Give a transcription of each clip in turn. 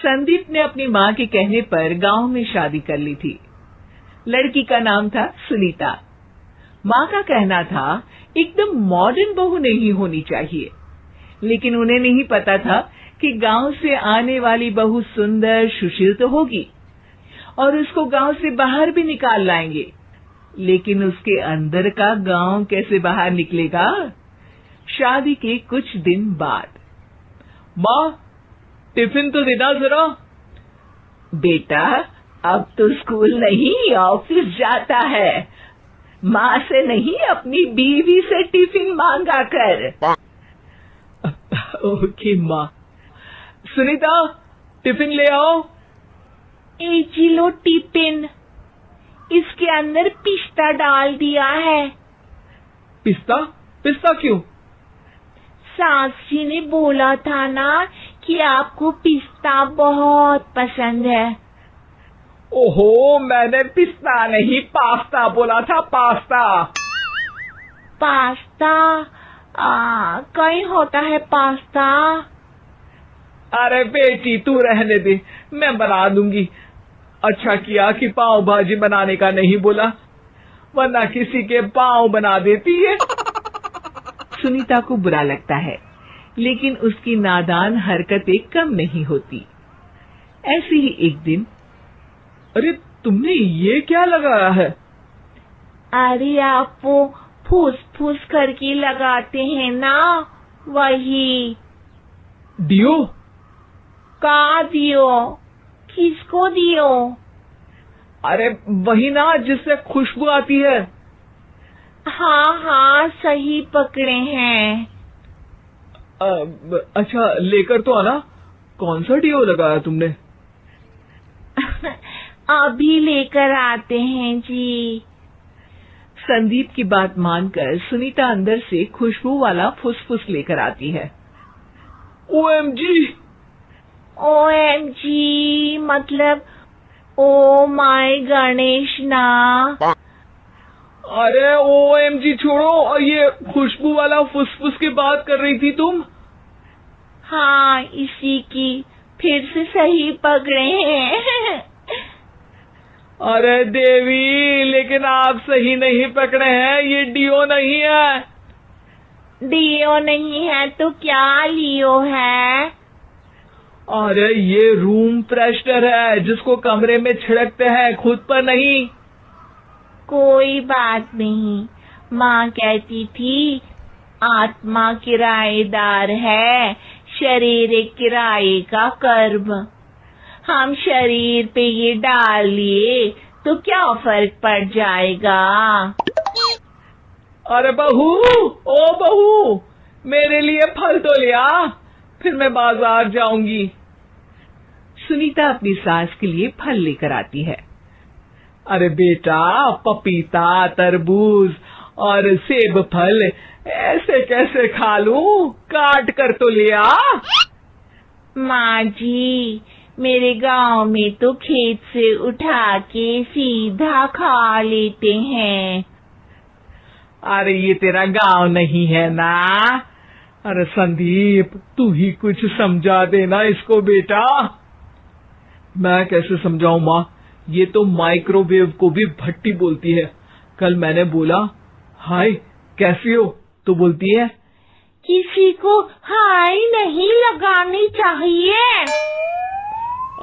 संदीप ने अपनी माँ के कहने पर गांव में शादी कर ली थी। लड़की का नाम था सुनीता। माँ का कहना था एकदम मॉडर्न बहू नहीं होनी चाहिए, लेकिन उन्हें नहीं पता था कि गांव से आने वाली बहू सुंदर सुशील तो होगी और उसको गांव से बाहर भी निकाल लाएंगे, लेकिन उसके अंदर का गांव कैसे बाहर निकलेगा। शादी के कुछ दिन बाद, माँ टिफिन तो देना जरा। बेटा अब तो स्कूल नहीं ऑफिस जाता है, माँ से नहीं अपनी बीवी से टिफिन मांगा कर। ओके माँ। सुनीता टिफिन ले आओ। जी लो टिफिन, इसके अंदर पिस्ता डाल दिया है। पिस्ता? पिस्ता क्यों? सास जी ने बोला था ना कि आपको पिस्ता बहुत पसंद है। ओहो, मैंने पिस्ता नहीं पास्ता बोला था, पास्ता। पास्ता? कहीं होता है पास्ता? अरे बेटी तू रहने दे, मैं बना दूंगी। अच्छा किया कि पाव भाजी बनाने का नहीं बोला, वरना किसी के पाव बना देती है। सुनीता को बुरा लगता है, लेकिन उसकी नादान हरकतें कम नहीं होती। ऐसे ही एक दिन, अरे तुमने ये क्या लगाया है? अरे आप वो फूस फूस करके लगाते हैं ना, वही। डियो? का दियो? किसको दियो? अरे वही ना जिससे खुशबू आती है। हाँ सही पकड़े हैं। अच्छा लेकर तो आना। कौन सा डियो लगाया तुमने? अभी लेकर आते हैं जी। संदीप की बात मानकर सुनीता अंदर से खुशबू वाला फुसफुस लेकर आती है। ओएमजी! ओएमजी मतलब ओ माय गणेश ना। अरे ओएमजी छोड़ो, ये खुशबू वाला फुसफुस की बात कर रही थी तुम? हाँ इसी की, फिर से सही पकड़े हैं। अरे देवी, लेकिन आप सही नहीं पकड़े हैं, ये डियो नहीं है। डियो नहीं है तो क्या लियो है? अरे ये रूम फ्रेशनर है, जिसको कमरे में छिड़कते हैं, खुद पर नहीं। कोई बात नहीं, माँ कहती थी आत्मा किराएदार है, शरीर एक किराए का कर्म। हम शरीर पे ये डाल लिए तो क्या फर्क पड़ जाएगा। अरे बहू, ओ बहू, मेरे लिए फल तो लिया, फिर मैं बाजार जाऊंगी। सुनीता अपनी सास के लिए फल लेकर आती है। अरे बेटा, पपीता, तरबूज और सेब फल ऐसे कैसे खा लूं? काट कर तो लिया। माँ जी, मेरे गांव में तो खेत से उठा के सीधा खा लेते हैं। अरे ये तेरा गांव नहीं है ना। अरे संदीप, तू ही कुछ समझा देना इसको बेटा। मैं कैसे समझाऊं माँ, ये तो माइक्रोवेव को भी भट्टी बोलती है। कल मैंने बोला हाय कैसी हो, तो बोलती है किसी को हाय नहीं लगानी चाहिए।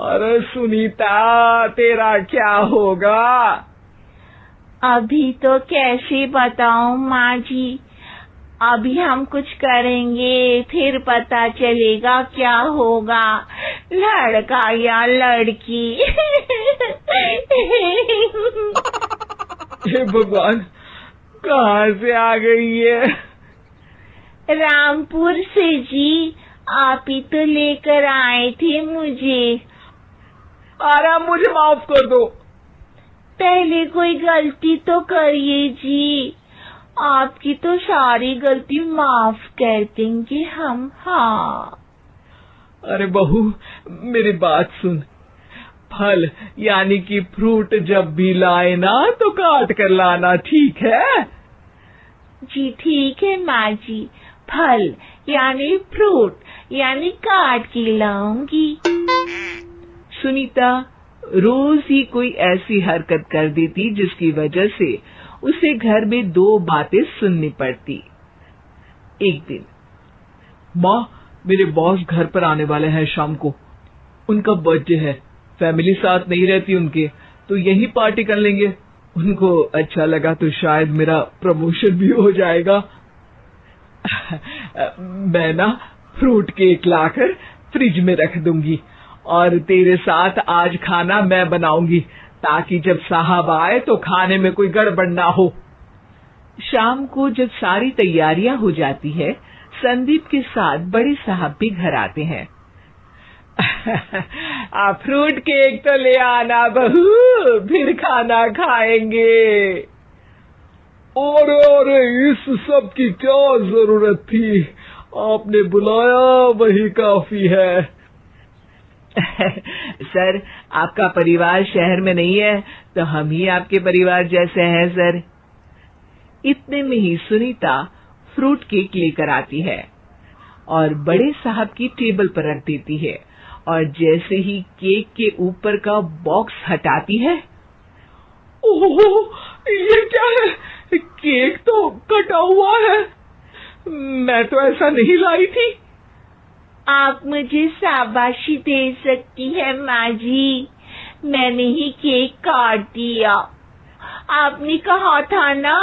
अरे सुनीता, तेरा क्या होगा? अभी तो कैसे बताऊं माँ जी, अभी हम कुछ करेंगे फिर पता चलेगा क्या होगा, लड़का या लड़की। हे भगवान, कहाँ से आ गई है? रामपुर से जी, आप ही तो लेकर आए थे मुझे। अरे मुझे माफ कर दो। पहले कोई गलती तो करिए जी, आपकी तो सारी गलती माफ कर देंगे हम। हाँ अरे बहू, मेरी बात सुन। फल यानी कि फ्रूट जब भी लाए ना तो काट कर लाना, ठीक है? जी ठीक है माँ जी, फल यानी फ्रूट यानी काट के लाऊंगी। सुनीता रोज ही कोई ऐसी हरकत कर देती जिसकी वजह से उसे घर में 2 बातें सुननी पड़ती। एक दिन, माँ, मेरे बॉस घर पर आने वाले हैं शाम को। उनका बर्थडे है, फैमिली साथ नहीं रहती उनके, तो यही पार्टी कर लेंगे। उनको अच्छा लगा तो शायद मेरा प्रमोशन भी हो जाएगा। मैं ना फ्रूट केक लाकर फ्रिज में रख दूंगी और तेरे साथ आज खाना मैं बनाऊंगी, ताकि जब साहब आए तो खाने में कोई गड़बड़ ना हो। शाम को जब सारी तैयारियां हो जाती है, संदीप के साथ बड़े साहब भी घर आते हैं। फ्रूट केक तो ले आना बहू, फिर खाना खाएंगे। अरे इस सब की क्या जरूरत थी, आपने बुलाया वही काफी है। सर, आपका परिवार शहर में नहीं है तो हम ही आपके परिवार जैसे हैं सर। इतने में ही सुनीता फ्रूट केक लेकर आती है और बड़े साहब की टेबल पर रख देती है, और जैसे ही केक के ऊपर का बॉक्स हटाती है, ओह, ये क्या है? केक तो कटा हुआ है। मैं तो ऐसा नहीं लाई थी। आप मुझे शाबाशी दे सकती है माँ जी, मैंने ही केक काट दिया। आपने कहा था ना,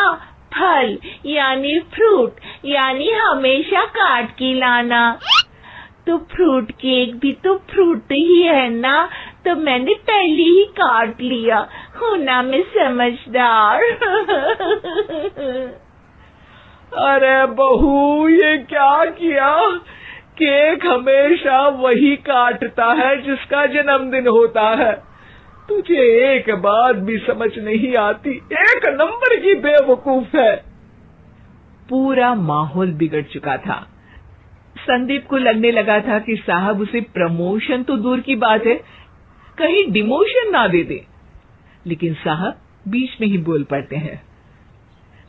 फल यानी फ्रूट यानी हमेशा काट के लाना, तो फ्रूट केक भी तो फ्रूट ही है ना, तो मैंने पहले ही काट लिया। होना मैं समझदार। अरे बहू, ये क्या किया? केक हमेशा वही काटता है जिसका जन्मदिन होता है। तुझे एक बात भी समझ नहीं आती, एक नंबर की बेवकूफ है। पूरा माहौल बिगड़ चुका था। संदीप को लगने लगा था कि साहब उसे प्रमोशन तो दूर की बात है, कहीं डिमोशन ना दे दे, लेकिन साहब बीच में ही बोल पड़ते हैं।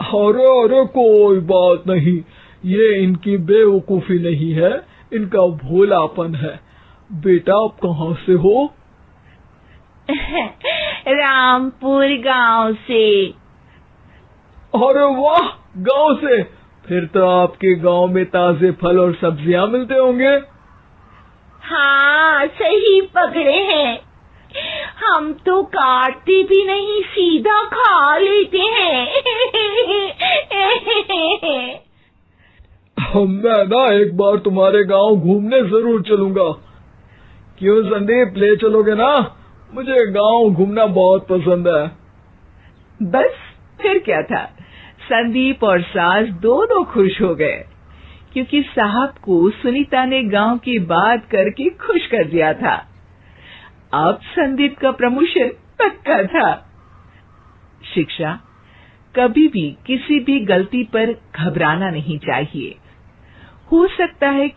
अरे कोई बात नहीं, ये इनकी बेवकूफी नहीं है, इनका भोलापन है। बेटा, आप कहाँ से हो? रामपुर गांव से। अरे वाह, गांव से? फिर तो आपके गांव में ताजे फल और सब्जियां मिलते होंगे। हाँ, सही पकड़े हैं। हम तो काटते भी नहीं, सीधा खा लेते हैं। मैं ना एक बार तुम्हारे गांव घूमने जरूर चलूंगा। क्यों संदीप, ले चलोगे ना? मुझे गांव घूमना बहुत पसंद है। बस फिर क्या था, संदीप और सास दोनों खुश हो गए, क्योंकि साहब को सुनीता ने गांव की बात करके खुश कर दिया था। अब संदीप का प्रमोशन पक्का था। शिक्षा, कभी भी किसी भी गलती पर घबराना नहीं चाहिए। हो सकता है कि